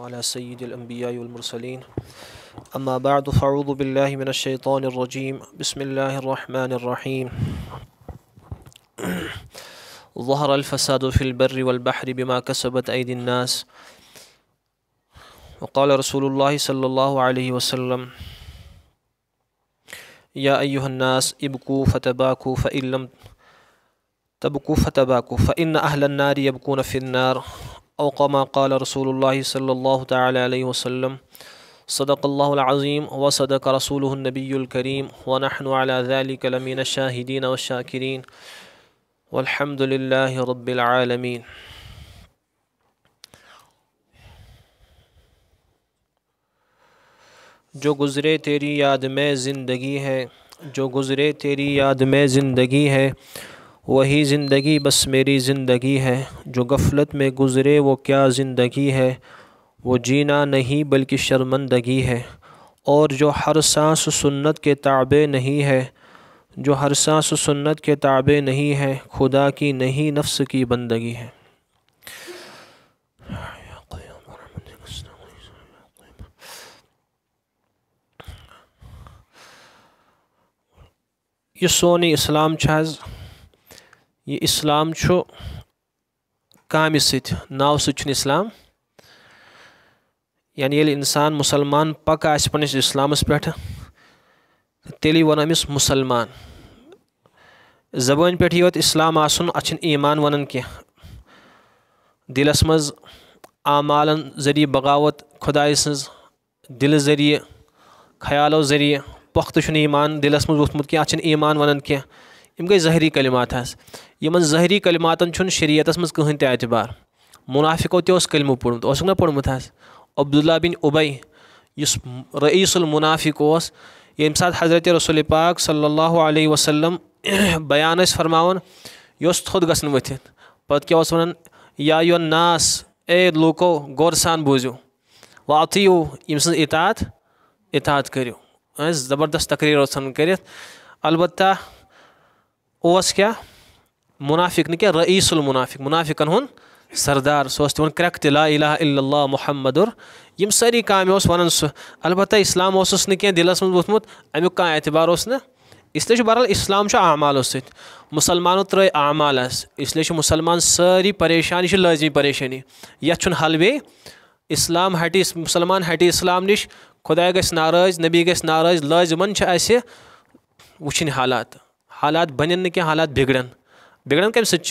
अला सय्यिदिल अंबिया वल मुरसलीन अम्मा बअद फ़अऊज़ु बिल्लाहि मिनश शैतानिर रजीम बिस्मिल्लाहिर रहमानिर रहीम ज़हरल फ़सादु फ़िल बर्रि वल बहरि बिमा कसबत ऐदिन नास व क़ाल रसूलुल्लाहि सल्लल्लाहु अलैहि वसल्लम या अय्युहन नास इब्कू फ़तबाकू फ़इल्लम तबकू फ़तबाकू फ़इन्न अहलन नारि यबकून फ़िन्नार औ कमा क़ाल रसूलुल्लाहि सल्लल्लाहु तआला अलैहि वसल्लम सदक़ल्लाहुल अज़ीम व सदक़ रसूलुहुन नबियुल करीम व नहनु अला ज़ालिका लमिनश शाहिदीन व शाकिरीन वल्हम्दुलिल्लाहि रब्बिल आलमीन। जो गुज़रे तेरी याद में ज़िंदगी है, जो गुज़रे तेरी याद में ज़िंदगी है, वही ज़िंदगी बस मेरी ज़िंदगी है। जो गफ़लत में गुज़रे वो क्या ज़िंदगी है, वो जीना नहीं बल्कि शर्मंदगी है। और जो हर सांस सुन्नत के ताबे नहीं है, जो हर सांस सुन्नत के ताबे नहीं है, खुदा की नहीं नफ्स की बंदगी है। ये सोन इस्लाम ये इस्लाम कामि सत नाव सत इस्लाम, यानी ये इंसान मुसलमान पक आस पन्निस इस्लामस पे तेली वन अमिस मुसलमान। ज़बान पे योत इस्लाम आसन अच्छन ईमान वन कह, दिलस मज आमालन ज़रिए बगावत खुदाई सज दिल ज़रिए ख्यालों ज़रिए पुख्त ईमान दिलस मज वोथमुत कि अच्छन ईमान वन कह। यम गई ज़हरी कलिमात यमन ज़हरी कलिमातन शरीयतस मज कहीं ते एतबार। मुनाफिको ते कलमु पोर्मुत ना पोर्मुत अब्दुल्ला बिन उबई युस रईसुल मुनाफिक यम साथ हज़रत रसूल पाक सल्लल्लाहु अलैहि वसल्लम बयान फरमावन योस थोद गसन वथित पत क्या वन या यो नास ए लूको गौर सान बूझो वातियो यम सज इतात करो। ज़बरदस्त तकरीर कर अलबत्ता क्या मुनाफिक न क्या रईसुल मुनाफिक मुनाफिकन हुन सरदार सो वन क्रक ला इलाहा इल्लल्लाह मुहम्मदुर यम सारी काम वन सह। अलबत्ता इस्लाम ओसस न क्या दिलस मज वोथमुत अमुक कह एतबार न, इसलिए बहरहाल इस्लाम आमालो सत मुसलमानो त्र आमाल इसलिए मुसलमान सारी परेशानी लाजमी परेशानी ये हल बे इस्लाम हटि मुसलमान हटि इस्लाम निश खुदा गस नाराज नबी गस नाराज लाजमन वुचन हालात बन क्या हालात बिगड़न कम सत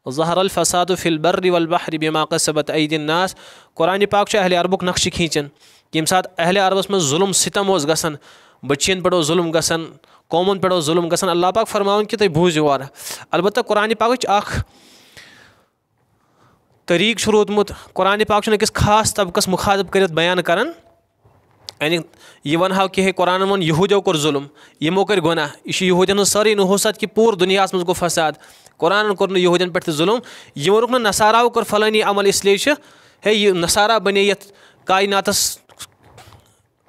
ज़हरल फ़सादु फ़िल बर्रि वल बहरि बिमा कसबत ऐदिन नास। कुरान पाक अहले अरबुक नक्श खींचन यम साथ अहले अरबस में जुल्म सितम गसन बच्चन पे जुल्म गसन कौमन पे जुल्म गसन अल्लाह पाक फरमान कि तुम बूझो और अलबत्ता कुरान पाक तरीक रोदमुत कुरान पाक अकिस खास तबकस मुखातब कर बयान करान यानी यह वन हाव कि कुरान वन यहूदियों कोर जुल्म यमो कर गुनाह यह यहूदियन सारी नहुसत कि पूर दुनिया मज गो फसाद कुरान कोर यहूदियन पे जुल्म यमो रुक नसाराओ कोर फलानी अमल इसलिए है यह नसारा बने यथ कायनातस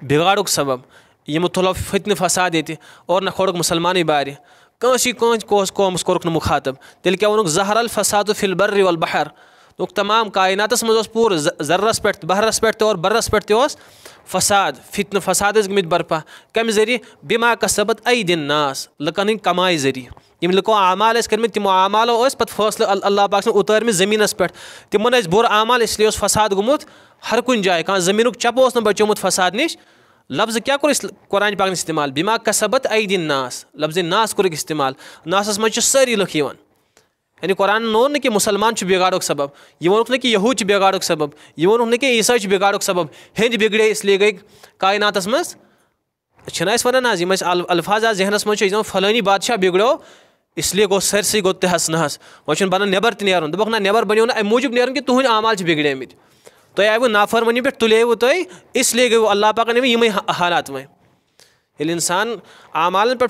बिगाड़ुक सबब यमो तुलो फितन फसाद ये और न खोड़क मुसलमान बार कौमस कोरुक मुखातब तेल क्या वनुक ज़हरल फ़सादु फ़िल बर्रि वल बहर दुक तमाम कायनातस मज पूर ज़र्रस पे बहरस पे और बर्रस पे फसाद फितन फसाद गमित बर्पा कम ज़रिए बिमा कसबत ऐदिन नास लकन हंद कमाई ज़रिए यम लुको आमाल कर्म तमो आमालो पे फैसले अल्लाह पाक उतर ज़मीनस पे तिमन बुर आमाल इसलिए फसाद गुमुत हर कुन जाए कह ज़मीन चप न बचोमुत फसाद निश। लफ्ज़ क्या कोर कुरान पाक इस्तेमाल बिमा कसबत ऐदिन नास लफ्ज़ नास कोर इस्तेमाल नासस मज सारी लुक यानी कुरान नोन न कि मुसलमान बिगाड़ुक सबब यह वोनुक न कि यहूद बिगाड़ुक सबब यह वोनुक न कि ईसा बिगाड़ुक सबब हिंद बिगड़े इसलिए गई कायनातस मज वन यम अल्फाज जहनस मज फलानी बादशाह बिगड़ो इसलिए गो सरसई गो तहस नहस वन बन नबर तन दोक ना नबर बनो ना अम मूजूब नीर कि तुहद आमाल बिगड़ेमित तुम आयु नाफरमनी पे तुलेव तुम इसलिए गो अल्लाह पाक यम हालात वन ये इंसान आमाल पे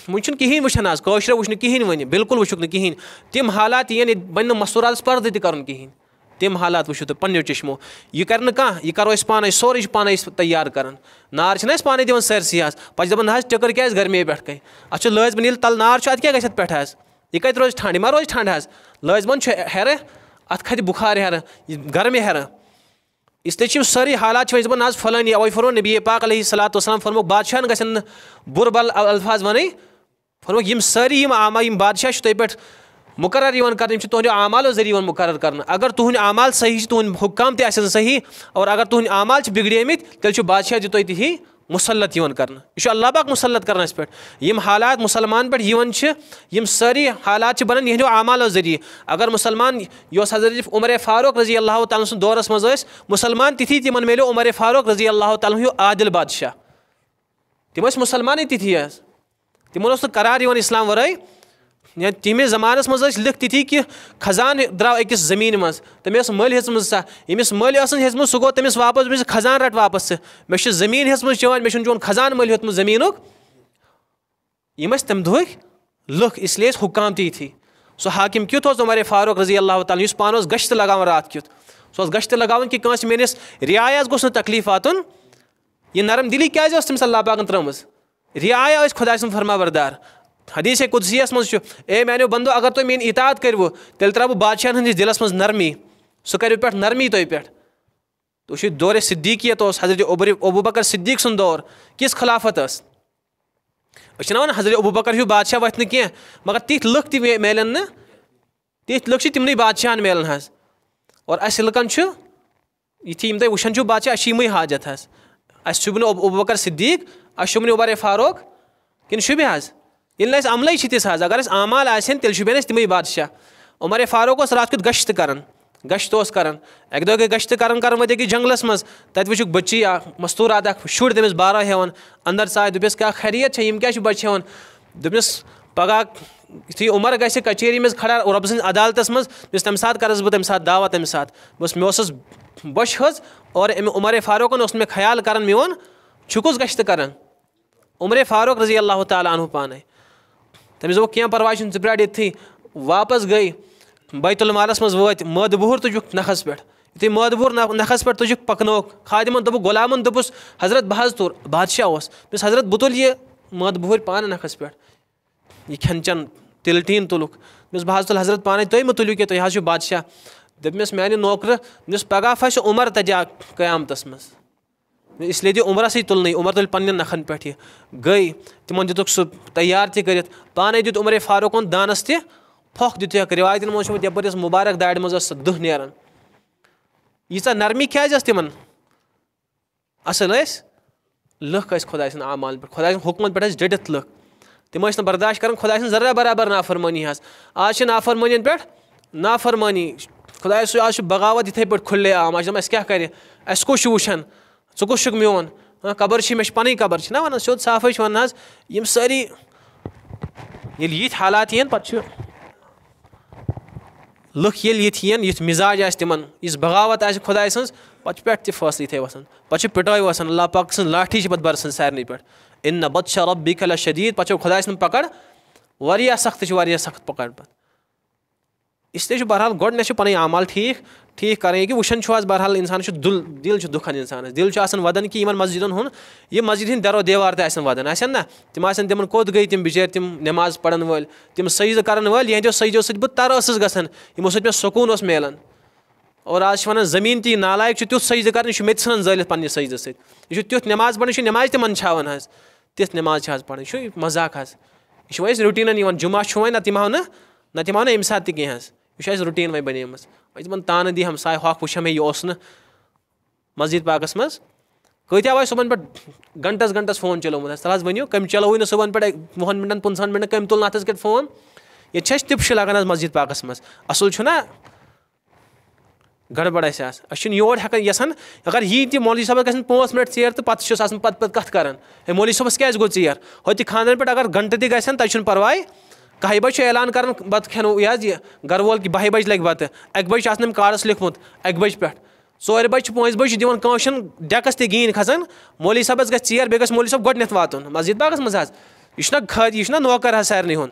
वन कहें वुचान कशर वुच कहें वन बिल्कुल वुचुक कहें तम हालात ये बन मस्तूरात पर्द तन कहें तम हालात वुचो तुम पन्नो चश्मो यह कर कह यह करो पान सोरे पान तैयार कर नार पाने दिवन सरसी पे दपान ना टिकर क्या गर्मी पे कहीं अत लाजमन ये तल नार अत क्या पे यह कत रोज ठंड मा रोज ठंड लाजमन हेर अत खत बुखार हेर गर्म हेर इसलिए सारी हालात वह ना फलानी अवे फरमो नबी पाक अलैहिस्सलातु वस्सलाम फरमो बादशाह गन बुर बल अल्फाज वन फरमो यम सारी यम बादशाह तह पे मुकर्रर कर तुहंदो आमालो जरिए मुकर्रर कर। अगर तुहंद आमाल सही तुहंद हुक्म तह सही और अगर तुहंद आमाल बिगड़ेमित तेल बादशाह तुह तिथि मुसलत कर। यह अल्लाह पाक मुसलत करनस पे यम हालात मुसलमान पे यम सारी हालात बनान यहंदो आमालो जरिए। अगर मुसलमान हज़रत उमर फारूक रज़ी अल्लाह तआला सुन दौरस मज मुसलमान तिथि तिमन मिलो उमर फारूक रज़ी अल्लाह तआला आदिल बादशाह तिम मुसलमान तिथि तिमन करार इस्लाम वराई या तमे ज़मानस मज लिख तिथि कि खजान द्राव अकिस ज़मीन मज तमें मल हेचम सा यमिस मल हेचम सह गो तमिस वापस खजान रट वापस मे ज़मीन हेचम चवन मे चोन खजान मल हेतम ज़मीन यम तम दुह लुक इसलिए हुक्म ती सह हाकिम क्युत उमर फारूक रज़ी अल्लाह तआला पान गश्त लगान रात क्युत सह गश्त लगान कि कंस मेनिस रियायस गोस तकलीफ वातुन यह नरम दिली क्या तमिस अल्लाह पाकन त्रम रियाया खुदा सुन फरमा हदीस कुदसियस मज ए मानो बंदो अगर तुम मेन इतात करो तेल त्रा बादशाह हंदिस दिलस मज नरमी सह कर पे नरमी तुह पे तो दौर सिद्दीकियत हज़रत अबू बकर सिद्दीक सुन दौर किस खिलाफत ना हज़रत अबू बकर बादशाह वथ कह मगर तिथ लुक मिलन न तिथ लुक तिमन बादशाहन मिलन और अस लुकन यी तुम वुचान बादशाह अम हाजत अस शुभ अबू बकर सिद्दीक अस शुभ उमर फारूक किन शुभ ये अमल तिस अगर आमाल तेल शुबन तमें बादशाह। उमर फारूक रात कुत गश्त कर अक दह गई गश्त कर वो जंगलस मज तत वुक बच्ची मस्तूरात शुर तमिस बारा हेवन अंदर चाय दुपस क्या खैरियत यम क्या बच्चे हेवन दुपस पगह यु उमर ग कचेरी मज खड़ा रब सद अदालतस मज तम सात करस बह तम सात दावा तम सात बस मे बश हज और उमर फारूकन मे ख्याल कर मोन छुकुस गश्त कर उमर फारूक रज़ी अल्लाह तआला अन्हु पान तमिस दोप क्या परवाह प्यार ये वापस गई बैतुल मालस मज वो मदबूर तुजुक नखस पे यु मदबूर नखस पे तुजुक पकनोक खादिमन दोप गुलामन दोपस हज़रत बहज तुर बादशाह बस हज़रत बुतुल ये मदबूर पान नखस पे यह खेन चन तिल टीन तुलुक बस बहज तुल हज़रत पान तुम मत तुलियो कि तुम हज बादशाह दपमस माने नौकर बस पगह फस उमर तजा क़यामतस मज इसलिए दी उमर से तुल उमर तुल पन्न नखन पे गई तिमन दितुक सह तैयार कर पाने दित उमर फारूकन दानस तह फोख दित रिवायतन मज यपर मुबारक दाड़ मज दुह नेरान यीचा नरमी क्या तिमन असल लुक खुदा सन आमाल पे खुदा हुक्मन पे डटित लुक तिम बर्दाश्त कर खुदा जरा बराबर नाफरमानी आज नाफरमानी पे नाफरमानी खुदा आज बगावत इथे पे खुले आम आज क्या कर कुछ वुचान च कुछ मोन कबर मे पन कबर ना वन सोद साफ वन यम सारी ये हालात यन पे लुक ये युथ मिजाज तिमन इस बगावत आ खुदा सज पे फैसल थे वसान पे पिटाई वसान अल्लाह पाक सं लाठी पे बरसन सारे पे इन बत्श रब्बिक लशदीद पे खुदा सन पकड़ वारिया सख्त पकड़ पे इसलिए बहरहाल गोडने पे आमाल ठीक करें कि वुचान बहरहाल इंसान दिल दुखन इंसान दिल वदन कि मस्जिदन हुन ये मस्जिद हिंद दरो देवार तन वदन आसन ना तिम कोद गई तिम बिचार तिम नमाज पढ़न वाल तिम सजद कर वाल यहदो सजदो सह तरस गन यमो सो सुकून मिलान और आज वन जमीन ती नालायक तुथ सजद कर मे सान जलित पन्ने सजद सह तुथ नमाज पढ़ नमाज तिमन छावन तिथ नमाज पढ़ यह मजाक यह रूटीन जुमा वो ना तिम ना अमे सात कह यह रूटीन वह बने तिमन तान दी हमसाय हक वुच मे यह मस्जिद पाकस मज कत्या वह सुबह पे घंटस फोन चलोमुत तल वो कम चलो ना सुबह पे 10 मिनटन 15 मिनटन कम तुल नत कर फोन ये तिप्श लगान मस्जिद पाकस मज असल ना गड़बड़ योर हेकान यसान अगर यी ती मौलवी साहब गन 5 मिनट चेर तो पे कत कर मौलवी साहबस क्या गो चेर होती खानदान पे अगर घंटे तक गन तक परवाह 1 बजे ऐलान कर बत खेनो यह गर वोल कि 12 बजे लग बत 1 बजे आम कार्डस लिखमुत 1 बजे पे 4 बजे 5 बजे दिवान काशन डेकस ते गीन खसान मौलवी साहबस गस चेर बे मौलवी साहब गोडनेथ वातुन मस्जिद पाकस मज यह खद यह नौकर सारे हुन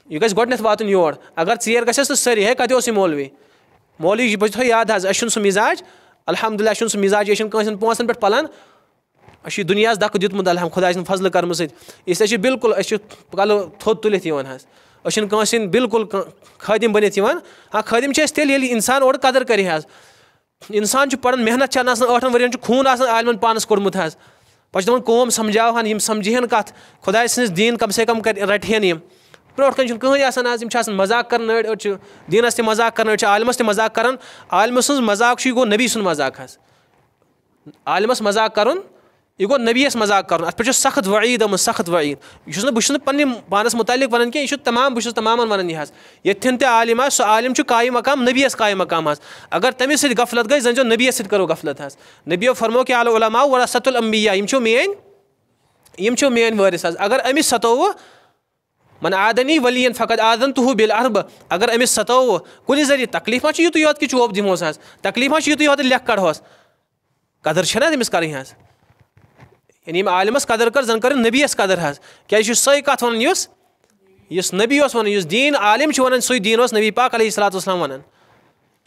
यह गस गोडनेथ वातुन योर अगर चेर गस तो सारी है कत मौलवी बो याद सह मिजाज अल्हम्दुलिल्लाह सह मिजाज यह पोसन पे पलन अ दुनिया दक दितमुत अलहम खुदा फजल कर्म इसलिए बिल्कुल कल थोद तुलित बिल्कुल खादिम बनित हाँ खादिम तेल इंसान और कदर कर इंसान पढ़न मेहनत चन आठन वर्यन खून आलमन पानस कोड़मुत पे तमन कौम समझावान यम समझहन कत खुदा सन्स दीन कम से कम रटहन यम ब्रोट कन कहीं मजाक कर दीनस ते मजाक कर आलमस ते मजाक कर आलम सन्स मजाक गो नबी सुन मजाक आलमस मजाक कर यह गो नबीस मजाक कर अत पे सख्त वईद आम सख्त वईद बह पे पानस मुतालिक वन कह तमाम बह तमाम वन यथन ते आलिम सह आलिम कायम मकाम नबीस कायम मकाम अगर तमिस गफलत गई जन नबीस करो गफलत नबियो फरमो कि अल उलमा वरसतुल अंबिया यम मेन वारिस अगर अमिस सतोव मन आदनी वलियन फ़कत आदन तुहु बिल अरब अगर अमिस सतोव कुछ जरिए तकलीफ मा युत योत कि चोप दिमोस तकलीफ मा युत योत लेख कड़ोस कदर छना तमिस कर यानी आलिमस कदर कर जन कर नबीस कदर क्या सही कत वन इस नबी वन दीन आलिम वन सही दीन नबी पाक अलैहिस्सलाम वन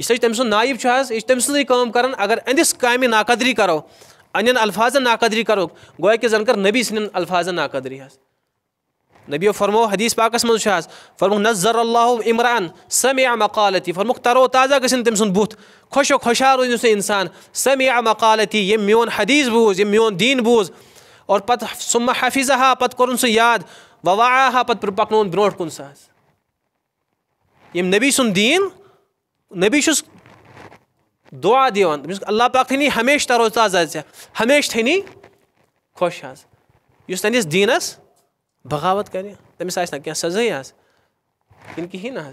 इसलिए तम सुन नायब यह तम सुन काम कर अगर अंदिस कामि नाकदरी करो अन अल्फाजन नाकदरी करो गोया कि जन कर नबी सन अल्फाजन नाकदरी नबियो फरमो हदीस पाकस मज फरमो नज़र अल्लाहु इमरान समिअ मकालती फरमो तरो ताज़ा गसिन तम सुन बुत खुशो खुशहाल रोज से इंसान समिअ मकालती ये मोन हदीस बूज ये मोन दीन बूज और पत सुम्मा हफिज़हा पत कोरुन सह याद ववाहा पत पकनोन ब्रोट कुन सह ये नबी सुन दीन नबी दुआ दिवान अल्लाह पाक थनी हमेश तरो ताज़ा हमेश थनी खुश इस तनिस दीनस बगावत कर तमिस ना क्या सज़ै इन कहें ना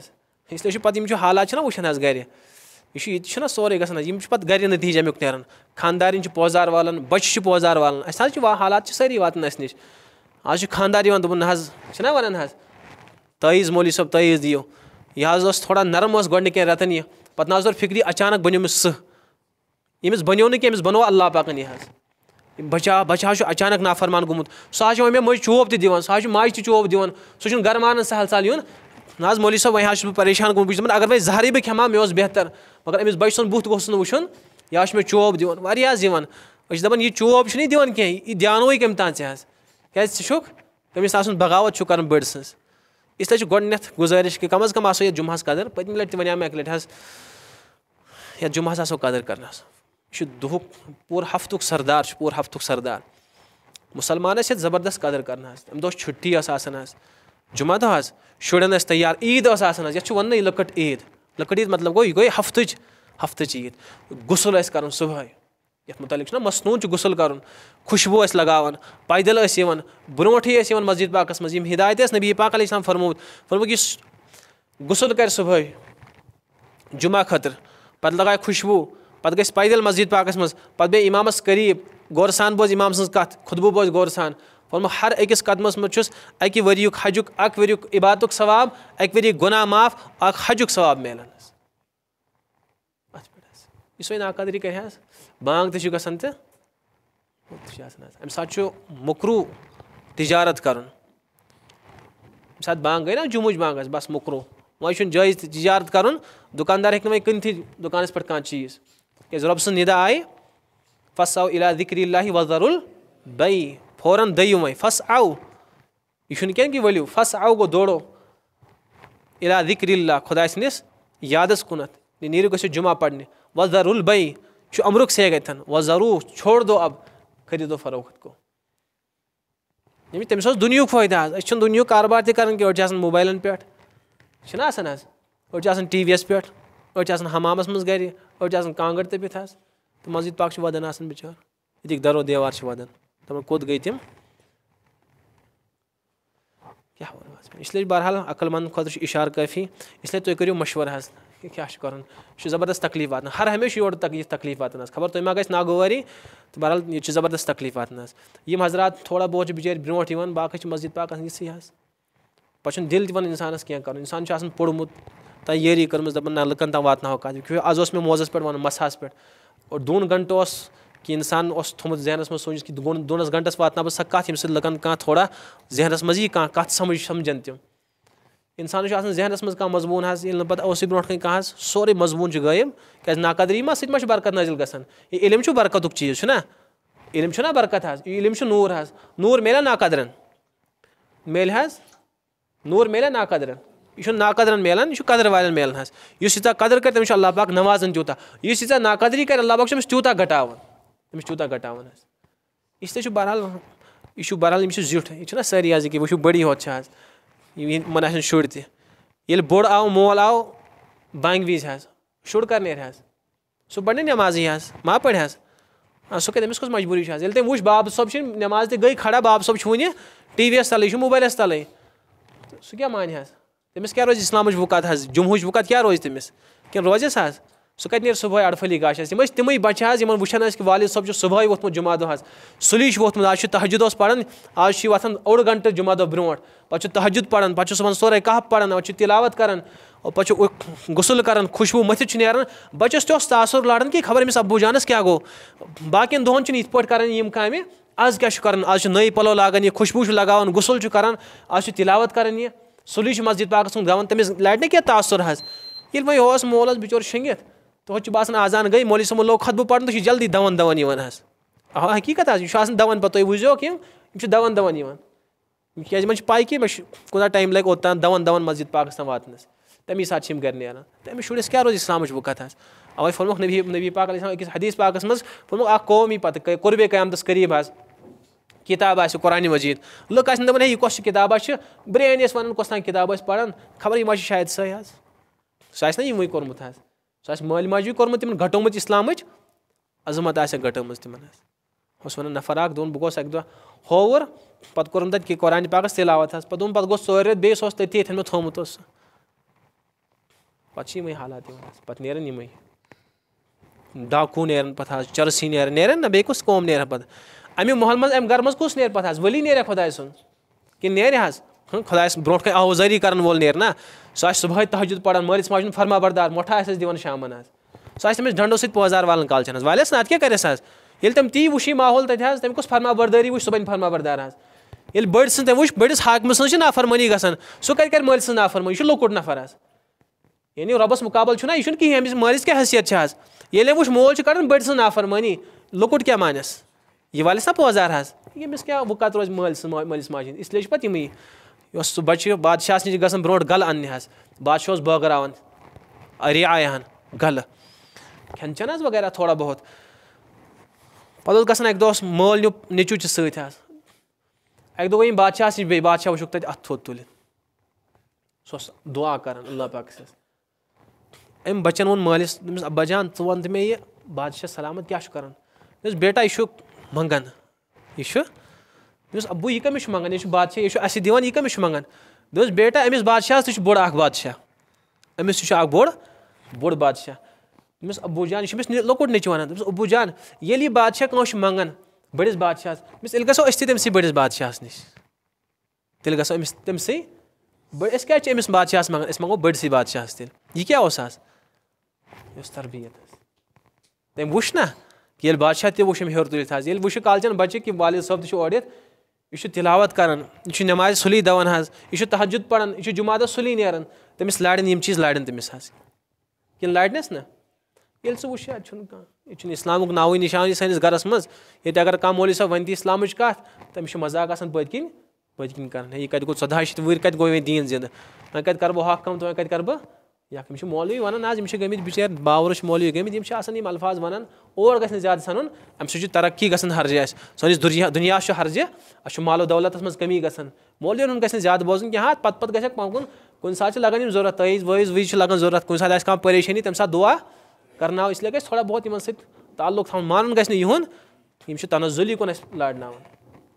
इसलिए पे हालात वुचान गर यह सोरे गम पे गर नतीज अमुक नेरान खानदारिन पोजार वालन बच्चे पोजार वालन अस हालात सारी वातान अस नश आज खानदार दोपन ना वन तईज़ मौली सब तईज़ दियो यह थोड़ा नरम गोडनिक रतन यह पे ना फिक्री अचानक बनो सह यमिस बनो नी अमिस बनो अल्लाह पाकन यह बचा बचा अचानक नाफरमान गोमुत सह मे मज चोप दिवान सह माज चोप दिवान सह गर मान सहल सहल यून ना मौली सब वह परेशान गोमुत अगर वह जहरी बह खेमा मे बेहतर मगर अमिस बच सुन बुत गोस वुचन यह मे चोप दिवान वारिया दिवान दपान यह चोप दिवान कह यह ध्यान कम तान क्या तमिस बगावत कर बड़ सज इसलिए गोडनथ गुजारिश कि कम अज़ कम आसो ये जुम्मस कदर पत्म लट वन मे अक लट या जुम्मस आसो कदर कर यह दुहुक पूर हफ्तुक सरदार पूर हफ्तुक सरदार मुसलमान ज़बरदस्त कदर कर अम दह छुट्टी जुम्मा दह शुरन तैयार ईद ये वन लकट ईद लकट ईद मतलब गो यह गई हफ्तच ईद गुसल कर सुबह ये मुतलिक मसनून गुसल कर खुशबू लगान पैदल ब्रोटे मस्जिद पाकस मज हिदायत नबी पाक अलैहिस्सलाम फरमोत गुसल कर सुबह जुम्मा खतर पे लगाए खुशबू पे गई पैदल मस्जिद पाकस मज पे बे इमामस करीब गौर सान बोज इमाम सज कत खुतबू बोज गौर सान फरमो हर अकिस कदमस मज अकि वरियुक हजुक अक वरियुक इबादतुक सवाब अक वरियुक गुनाह माफ अक हजुक सवाब मिलान इस नाकदरी कर बांग तन तो अम सात मुकरू तिजारत कर सात बांग गई ना जुमुज बांग बस मुकरू वह जायज़ तिजारत कर दुकानदार हे वह कन दुकान पे कह चीज़ क्या रब सद निदा आए फस आओ इला ज़िक्रिल्लाहि वज़रुल बई फ़ौरन दयु वह फस आओ यह क्या कि वलियो फस आओ गो दौड़ो इला ज़िक्रिल्लाह खुदा सनिस यादस कुनत नीरू गो जुमा पढ़ने वज़रुल बई अमरुक से गन वज़रू छोड़ दो अब खरीदो फरोख्त को तमिस दुनिया फ़ायदा दुनिया कारोबार तक मोबाइलन पे अड़ टीवी पे अड़ हमामस मज गर अड़ कांगड़ तपित तो मस्जिद पाक वदन बिचार ये दरो देवार वदन तमन कोत गई तम क्या इसलिए बहरहाल अक्लमंद खुद इशार काफ़ी इसलिए तुम करो मशवर क्या कर ज़बरदस्त तकलीफ वातान हर हमेशा योर तकलीफ वातान खबर तुम मा गई नागवारी तो बहरहाल ये ज़बरदस्त तकलीफ वातान यम हजरात थोड़ा बहुत बिचार ब्रोट बाकी बाकी पाक ये पे दिल दिवन इंसानस क्या कर इंसान पोड़मुत तैयारी कर्म दपान ना लुकन तम वात कत आज मे मोजस पे वन मसहस पे और 2 घंटों कि इंसान थोमुत जहनस मज सोच कि 2 घंटस वातना बह सह कत यम लुकन कह थोड़ा जहनस मज कह कत समझन तम इंसान जहनस मज कह मजमून पे ब्रो कह सोरे मजमून गायब क्या नाकदरी मा सत बरकत नाजिल गसान ये इल्म बरकतुक चीज़ इल्म बरकत इल्म नूर नूर मिला नाकदरन मेल नूर मिला नाकदरन यह नाकदरन मिलान यह कदर वाले मिलान हज इस यीता कदर कर तमिस अल्लाह पाक नवाजन तूता इस यीता नाकदरी कर अल्लाह पाक तूता घटावन तमिस तूता घटावन इसलिए बहरहाल यह बहरहाल जुट यह सारी आज कि वो बड़ी होत आज मन शुर तल बोड़ आव मोल आव बांग वज हज शुर कर नेर हज सह पढ़ नमाजी हज मा पढ़ हज सह कह तमिस कस मजबूरी हज ये तम वो बाब सब नमाज गई खड़ा बाब सब वन टी वी तल मोबाइल तल सह क्या मान हज तमिस क्या रोज इस्लाम वक़्त हज जुम्हुच वक़्त क्या रोज तमिस कि रोजस हज सह कत सुबह अड़फली गाश तम बच्चे हज वुचान वालिद सब सुबह वोथमुत जुमा दो हज सुली वोथमुत आज तहजुद पढ़ान आज वथान ओड़ घंटे जुमा दो ब्रो पे तहजुद पढ़ान पे सुबह सोरे कह पढ़ान पे तिलावत करान पे गुसल करान खुशबू मथित नान बच्चस तस तासुर लाड़न कि खबर अमिस अब्बू जानस क्या गो बाकियन दोहन इत पे कर काम आज क्या कर आज नई पलो लागान यह खुशबू लगान गुसल करान आज तिलावत करान यह सुली मस्जिद पाकस गवान तमिस लड़ क्या तासुर हज ये वह मोल बिचोर शंगित तो बासान आजान गई मौलवी समो लोग खतबू पढ़न तो जल्दी दवन दवन हज हकीकत हज यह दवन पे तुझो कि दवन दवन क्या पाई कि कुछ टाइम लगे ओतान दवन दवन मस्जिद पाकस तम वातनस तमी सात गर नान तमिस शुरस क्या रोज इस्लाम वक़्त हज अवे फरमुख नबी पाक अकिस हदीस पाकस मज फरमुख अ कौम पे कुर्बे क़यामतस करीब हज किताब कुरान मजीद लुक दपान यह कस किताब ब्रेन वन कस तान किताब पढ़ान खबर यह शायद सही हज सह ना यमुई कोर्मुत हज सह माल माजी कोर्मुत तिमन घटोमुत इस्लाम अजमत घटम तिमन वन नफर अख दोन बह गोस अक दह होवर पे कोर तक कुरान पाकस तिलावत हज पे पे गो ोर रेत बेस तथी ये मे थोमुत पे यम हालात पे नेरन यम डाकू नेरन पे चरसी नेरन ना बे कुछ कौम नेर पे अमे महल मज अमे गर मज कुस नेर पे वली नेर खुदा सुन कि नेर हज खुदा ब्रो कन आवाजारी कर वोल नेर ना सह सुबह तहजुद पढ़ान मालिस माज फरमा बरदार मोठा दिवान शामन सह तमिस डंडो सत पौजार वालन कालचन वालिस ना क्या करस ये तम ती वुशी माहौल तथ तम कुछ फरमा बरदारी वो सुबह फरमा बरदार ये बड़ सन वो बड़िस हाकम सन नाफरमानी गसान सह कर मालिस सन नाफरमानी यह लोकुट नफर यानी रबस मुकाबल यह कहें अमिस मालिस क्या हैसियत ये वो मोल कड़न बड़ सन नाफरमानी लोकुट क्या मानस यह वालिस ना पौजार यमिस क्या वक़्त रोज मालिस माज इसलिए पे यम सह बच्चे बादशाह नश ग ब्रो गल अन्न बादशाह बगरान रियायान गल खेन चेन वगैरह थोड़ा बहुत पे गसान अक दह माल न्यू नेचू सत अक दह बादशाह नश बादशाह वुक तथ अथ थोद तुल सह दुआ कर अल्लाह पाक अम बच्चन वो मालिस अब्बा जान वन तो मे यह बादशाह सलामत क्या कर बेटा यह मंगन यह अब्बू यह कमिस मंगन यह बादशाह यह अस दिवान यह कमिस मंगन दोस बेटा अमिस बादशाह तह बोड़ बादशाह अमिस बोड़ बादशाह तमिस अब्बू जान यह लोकुट नच वन अब्बू जान ये बादशाह कह मंगन बड़िस बादशाह तेल गो अस तमसी बड़िस बादशाह नश तेल गो तमसी अस क्या अमिस बादशाह मंगन अस मंगो बड़सी बादशाह तेल यह क्या यह तरबियत तम वुच ना कि बादशाह तह वुम हेर तुलित ये वुच कालचन बच्चे कि वालिद सब तह ओर यह तिलावत करान यह नमाज सुली दवान यह तहजुद पढ़ान यह जुमा दह सुली नेरान तमिस लाड़न यम चीज़ लाड़न तमिस कि लाड़नस ना ये वुच यह इस्लामुक नाव निशान सैनिस गरस मज ये अगर कह मौलवी साहब वन इस्लाम कत तमिस मजाक आसान पत्किन कर यह कत गो 14 वुर कत गो मे दीन जिंद वह कत कर बह हक कम तो वह कत कर बह यम मौलवी वन आज गमित बिचार बावरश मौलवी गमित अल्फाज वन और गि ज्यादा सन अम सह तरक्की गसान हर जय सैनिस दुनिया हर जय अस मालो दौलत मज कमी गसान मौलवी गि ज्यादा बोजन क्या पत गक पकन कुन सात लगन जरूरत तईज वईज वज लगन जरूरत कुन सात कह परेशानी तम सात दुआ करना इसलिए गई थोड़ा बहुत इन ताल्लुक थवन मानन गि यहन यम तनजुली कुन लाड़ना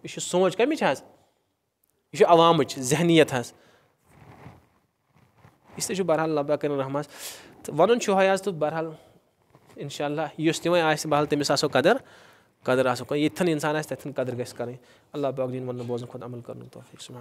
यह सोच कमिच यह अवाम जहनीत इसलिए बहरहाल अल्लाह कर रहमत तो वन तो बहरहाल इंशाअल्लाह इस तम बहरहाल तमिस आसो कदर आसो यथन इंसान तथन कदर गि कर अल्लाह पाक दिन वन बोजन खुद अमल कर तौफीक सुभान।